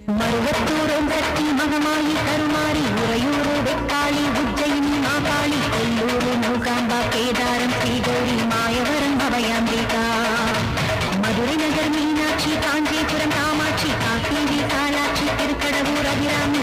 Maruvathur Om Sakthi Magamayi Karumari Uraiyur Vekkali Ujjayini Mahakali Kollur Mookamba Kedaram Sri Gowri Mayavaram Abhayambika Madurai Nagar Meenakshi Kanchipuram Kamakshi Kashi Visalakshi Thirukadavur Abirami